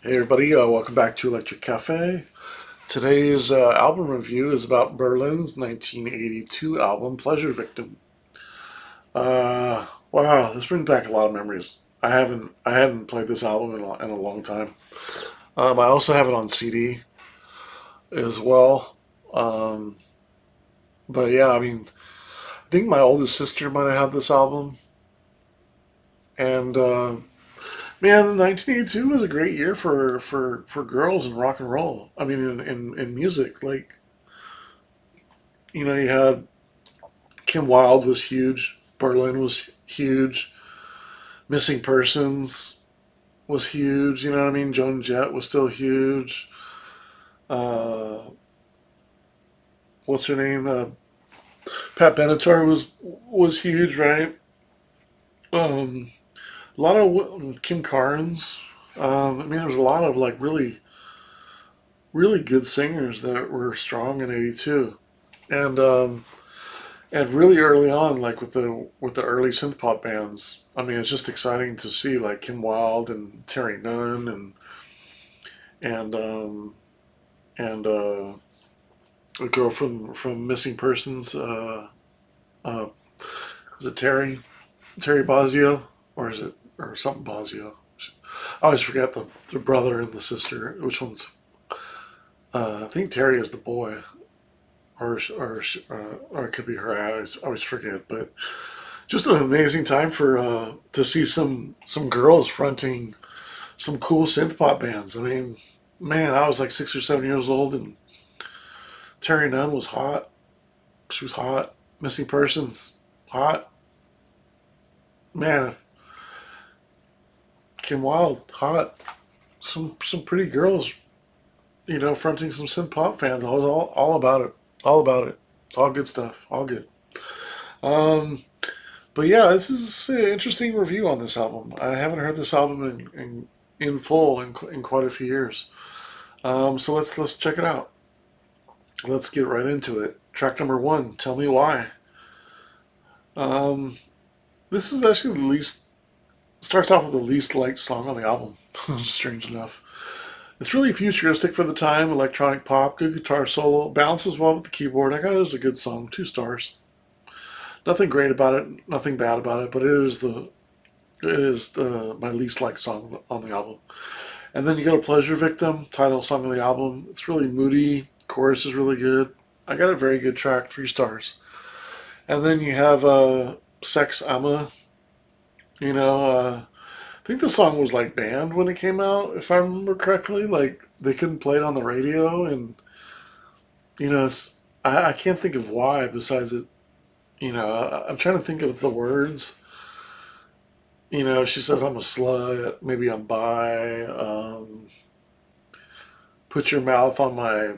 Hey everybody, welcome back to Electric Cafe. Today's album review is about Berlin's 1982 album Pleasure Victim. Wow, this brings back a lot of memories. I hadn't played this album in a long time. I also have it on CD as well. Um, but yeah, I mean, I think my oldest sister might have had this album, and man, 1982 was a great year for girls in rock and roll. I mean, in music, like you had Kim Wilde was huge. Berlin was huge. Missing Persons was huge. You know what I mean? Joan Jett was still huge. Uh, what's her name? Pat Benatar was huge, right? Um, a lot of Kim Carnes. I mean, there was a lot of like really good singers that were strong in '82, and and really early on, like with the early synth pop bands. I mean, it's just exciting to see like Kim Wilde and Terry Nunn and a girl from Missing Persons. Uh, was it Terry Bozzio or is it or something Bozzio? I always forget the brother and the sister. Which one's? I think Terry is the boy, or it could be her. I always forget, but just an amazing time for to see some girls fronting some cool synth pop bands. I mean, man, I was like 6 or 7 years old, and Terry Nunn was hot. She was hot. Missing Persons, hot. Man, Kim Wilde, hot. Some pretty girls, fronting some synth pop fans. I was all about it. All about it. It's all good stuff. All good. Um, but yeah, this is an interesting review on this album. I haven't heard this album in full in quite a few years. So let's check it out. Let's get right into it. Track number one. Tell me why. Um, this is actually the least. Starts off with the least liked song on the album. Strange enough. It's really futuristic for the time. Electronic pop, good guitar solo, balances well with the keyboard. I got it as a good song. 2 stars. Nothing great about it. Nothing bad about it. But it is my least liked song on the album. And then you got a Pleasure Victim, title song of the album. It's really moody. Chorus is really good. I got a very good track, 3 stars. And then you have Sex Amma. I think the song was like banned when it came out, if I remember correctly. Like they couldn't play it on the radio, and I can't think of why. Besides it, I'm trying to think of the words. She says I'm a slut, maybe I'm bi. Put your mouth on my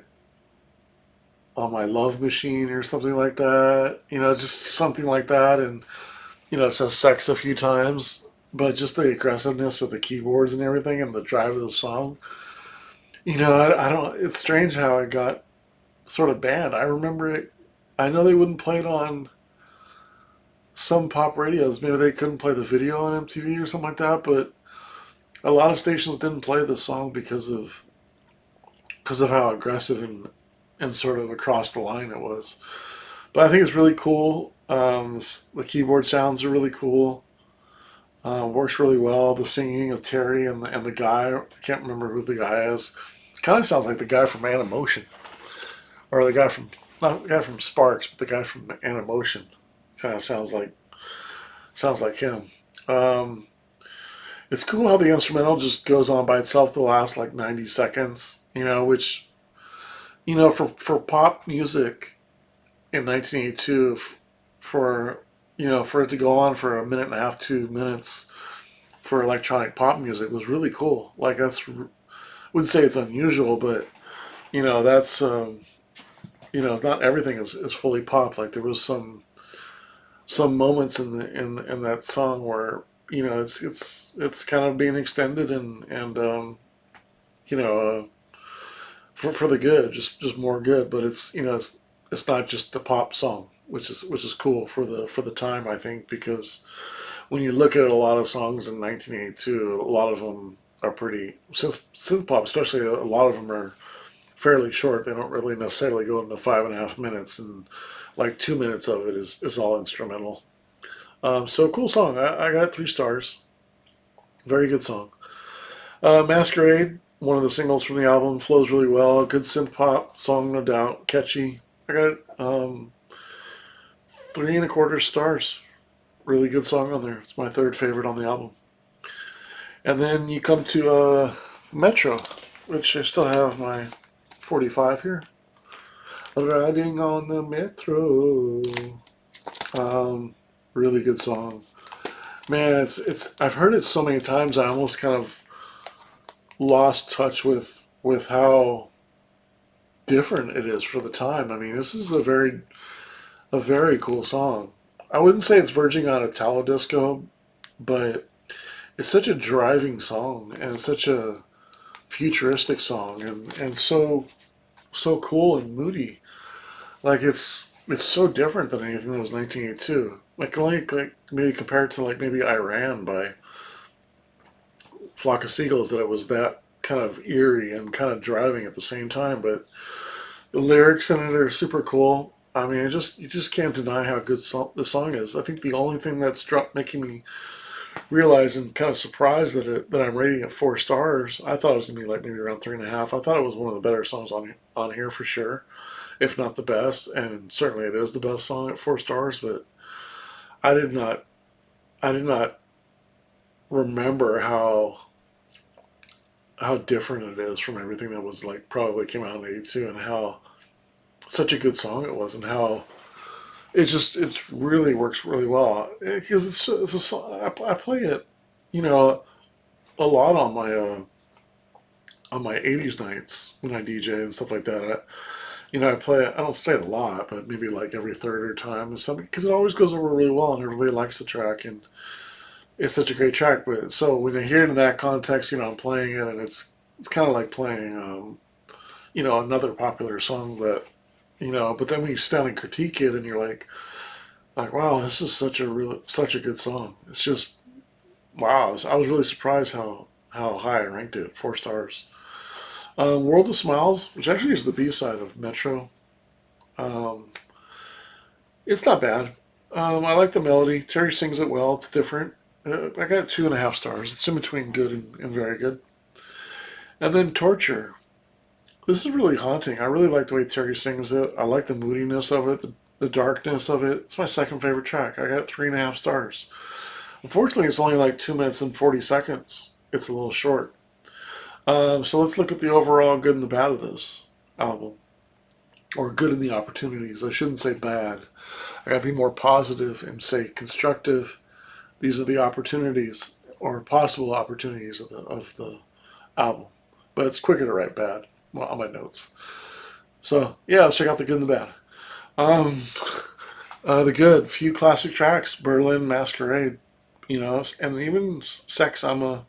love machine or something like that. Just something like that, and it says sex a few times. But just the aggressiveness of the keyboards and everything, and the drive of the song. I don't. It's strange how it got sort of banned. I remember it. I know they wouldn't play it on some pop radios. Maybe they couldn't play the video on MTV or something like that. But a lot of stations didn't play the song because of how aggressive and sort of across the line it was. But I think it's really cool. The keyboard sounds are really cool. Works really well. The singing of Terry and the guy. I can't remember who the guy is. Kind of sounds like the guy from Animotion, or the guy from not the guy from Sparks, but the guy from Animotion. Kind of sounds like him. Um, it's cool how the instrumental just goes on by itself the last like 90 seconds. Which for pop music in 1982, for it to go on for a minute and a half, 2 minutes for electronic pop music was really cool. Like I wouldn't say it's unusual, but that's not everything is fully pop. Like there was some moments in that song where it's kind of being extended and you know for the good, just more good. But it's not just a pop song, which is cool for the time, I think, because when you look at a lot of songs in 1982, a lot of them are pretty synth pop, especially a lot of them are fairly short. They don't really necessarily go into 5.5 minutes, and like 2 minutes of it is all instrumental. So cool song. I got 3 stars. Very good song. Masquerade, one of the singles from the album, flows really well. Good synth pop song, no doubt. Catchy. I got 3.25 stars. Really good song on there. It's my third favorite on the album. And then you come to Metro, which I still have my 45 here. Riding on the Metro. Um, really good song. Man, it's I've heard it so many times I almost kind of lost touch with how different it is for the time. I mean, this is a very cool song. I wouldn't say it's verging on Italo disco, but it's such a driving song and it's such a futuristic song and so cool and moody. Like it's so different than anything that was 1982. Like only like maybe compared to like maybe Iran by Flock of Seagulls that it was that kind of eerie and kind of driving at the same time. But the lyrics in it are super cool. I mean, you just can't deny how good the song is. I think the only thing that's making me realize and kind of surprised that I'm rating it 4 stars. I thought it was gonna be like maybe around 3.5. I thought it was one of the better songs on here for sure, if not the best, and certainly it is the best song at 4 stars. But I did not I did not remember how different it is from everything that was like probably came out in '82, and how such a good song it was, and how it really works really well because it's a song I play it, you know, a lot on my '80s nights when I DJ and stuff like that. I play it. I don't say it a lot, but maybe like every third or time or something because it always goes over really well and everybody likes the track and it's such a great track. But so when you hear it in that context, I'm playing it and it's kind of like playing another popular song that But then when you stand and critique it and you're like wow, this is such a good song. It's just wow. I was really surprised how high I ranked it, 4 stars. World of Smiles, which actually is the B side of Metro. Um, it's not bad. I like the melody. Terry sings it well. It's different. I got 2.5 stars. It's in between good and very good. And then Torture. This is really haunting. I really like the way Terry sings it. I like the moodiness of it, the darkness of it. It's my second favorite track. I got 3.5 stars. Unfortunately, it's only like 2 minutes and 40 seconds. It's a little short. So let's look at the overall good and the bad of this album. Or good in the opportunities. I shouldn't say bad. I gotta be more positive and say constructive. These are the opportunities or possible opportunities of the album. But it's quicker to write bad on my notes. So yeah, let's check out the good and the bad. Um, the good, few classic tracks, Berlin, Masquerade, and even Sex I'm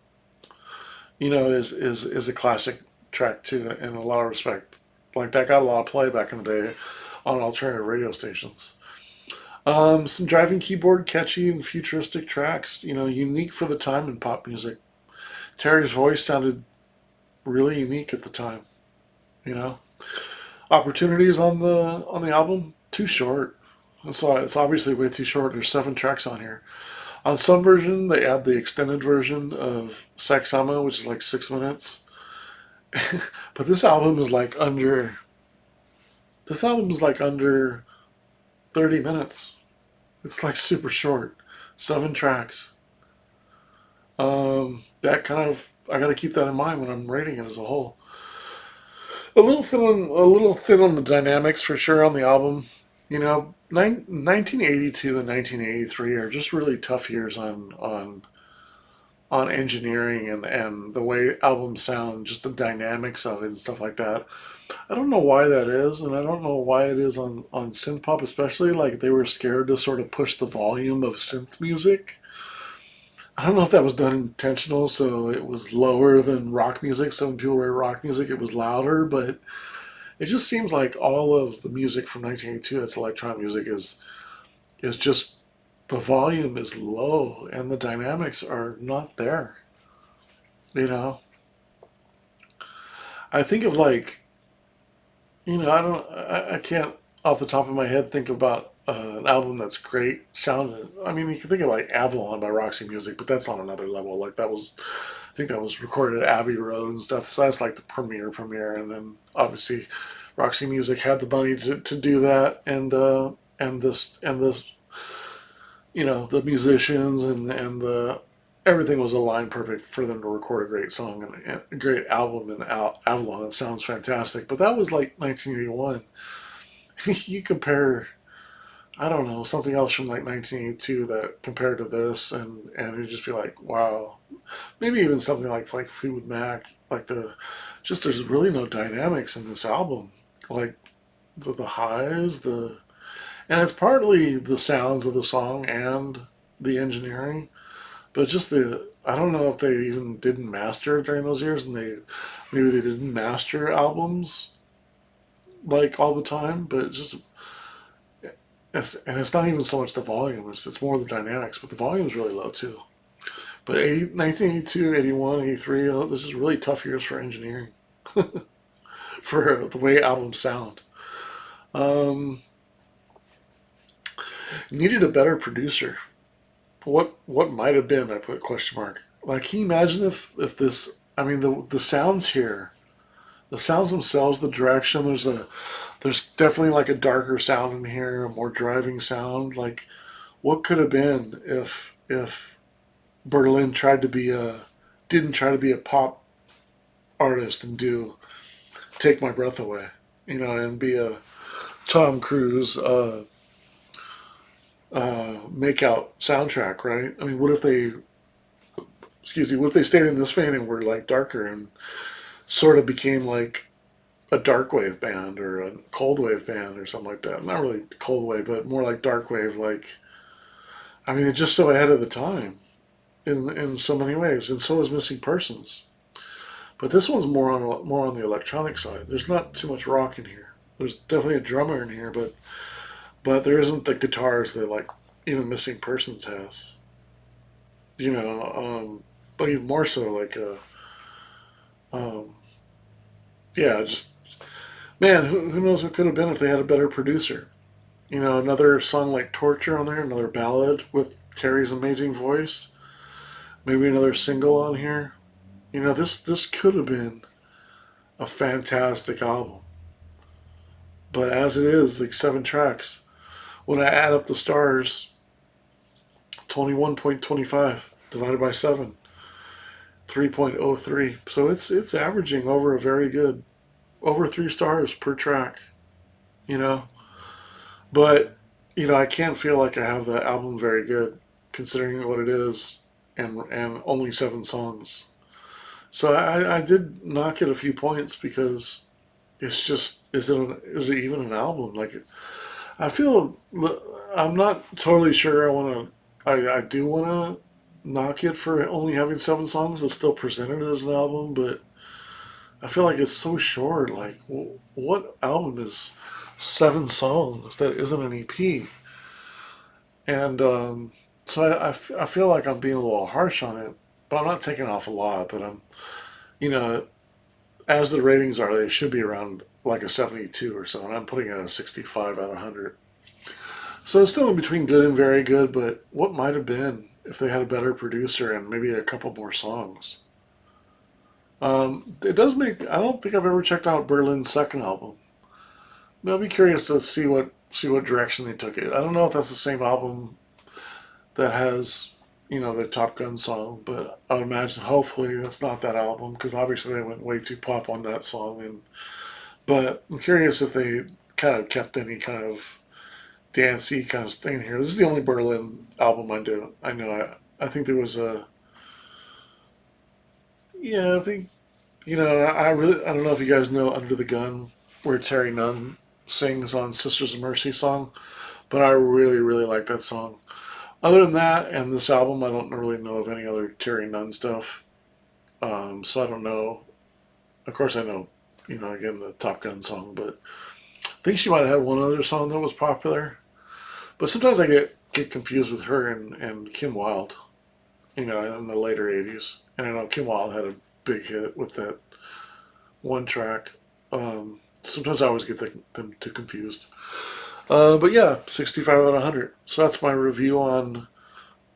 is a classic track too in a lot of respect. Like that got a lot of play back in the day on alternative radio stations. Some driving keyboard, catchy and futuristic tracks, unique for the time in pop music. Terry's voice sounded really unique at the time, you know. Opportunities on the album, too short. It's obviously way too short. There's 7 tracks on here. On some version, they add the extended version of Sex Ama, which is like 6 minutes. But this album is like under 30 minutes. It's like super short. 7 tracks. That kind of I got to keep that in mind when I'm rating it as a whole. A little thin on the dynamics for sure on the album. 1982 and 1983 are just really tough years on engineering and the way albums sound, just the dynamics of it and stuff like that. I don't know why that is, and I don't know why it is on synth pop, especially. Like they were scared to sort of push the volume of synth music. I don't know if that was done intentional, so it was lower than rock music. So when people were rock music, it was louder, but it just seems like all of the music from 1982 that's electronic music is just the volume is low and the dynamics are not there. You know, I think of like, I can't off the top of my head think about an album that's great sounding. I mean, you can think of like Avalon by Roxy Music, but that's on another level. Like that was, I think that was recorded at Abbey Road and stuff. So that's like the premiere. And then obviously, Roxy Music had the money to do that, and this, the musicians and the everything was aligned perfect for them to record a great song and a great album in Avalon. It sounds fantastic. But that was like 1981. You compare, I don't know, something else from like 1982 that compared to this, and you'd just be like, wow. Maybe even something like Fleetwood Mac, like just there's really no dynamics in this album, like the highs, and it's partly the sounds of the song and the engineering, but just I don't know if they even didn't master it during those years, and maybe they didn't master albums like all the time, but it's not even so much the volume, it's more the dynamics, but the volume's really low too. But 1982, 81, 83, this is really tough years for engineering, for the way albums sound. Um, Needed a better producer. What might have been? I put a question mark. Like, can you imagine if this? I mean, the sounds here, the sounds themselves, the direction. There's definitely like a darker sound in here, a more driving sound. Like, what could have been if Berlin didn't try to be a pop artist and do Take My Breath Away, and be a Tom Cruise make out soundtrack, right? I mean, what if they stayed in this vein and were like darker and sort of became like a dark wave band or a cold wave band or something like that? Not really cold wave, but more like dark wave. Like, I mean, it's just so ahead of the time in so many ways, and so is Missing Persons. But this one's more on the electronic side. There's not too much rock in here. There's definitely a drummer in here, but there isn't the guitars that like even Missing Persons has. But even more so like um, yeah, just man, who knows what could have been if they had a better producer. Another song like Torture on there, another ballad with Terry's amazing voice, maybe another single on here. This could have been a fantastic album. But as it is, like 7 tracks, when I add up the stars, 21.25 divided by 7, 3.03. So it's averaging over 3 stars per track, you know. But I can't feel like I have the album very good considering what it is and only 7 songs. So I did knock it a few points because it's just is it even an album? Like I feel I'm not totally sure. I do want to knock it for only having 7 songs. It's still presented as an album, but I feel like it's so short. Like what album is 7 songs that isn't an EP? And so I feel like I'm being a little harsh on it, but I'm not taking off a lot. But you know, as the ratings are, they should be around like a 72 or so, and I'm putting it at a 65 out of 100. So it's still in between good and very good, but what might have been if they had a better producer and maybe a couple more songs? It does make. I don't think I've ever checked out Berlin's second album. I'll be curious to see what direction they took it. I don't know if that's the same album that has the Top Gun song, but I would imagine hopefully that's not that album because obviously they went way too pop on that song. But I'm curious if they kind of kept any kind of dancey kind of thing here. This is the only Berlin album I do. I know. I think there was a. Yeah, I think I don't know if you guys know Under the Gun, where Terry Nunn sings on Sisters of Mercy song, but I really really like that song. Other than that, and this album, I don't really know of any other Terry Nunn stuff. So I don't know. Of course, I know, again the Top Gun song, but I think she might have had one other song that was popular. But sometimes I get confused with her and Kim Wilde. you know, in the later 80s. And I know Kim Wilde had a big hit with that one track. Sometimes I always get them too confused. But yeah, 65 out of 100. So that's my review on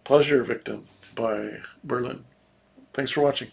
Pleasure Victim by Berlin. Thanks for watching.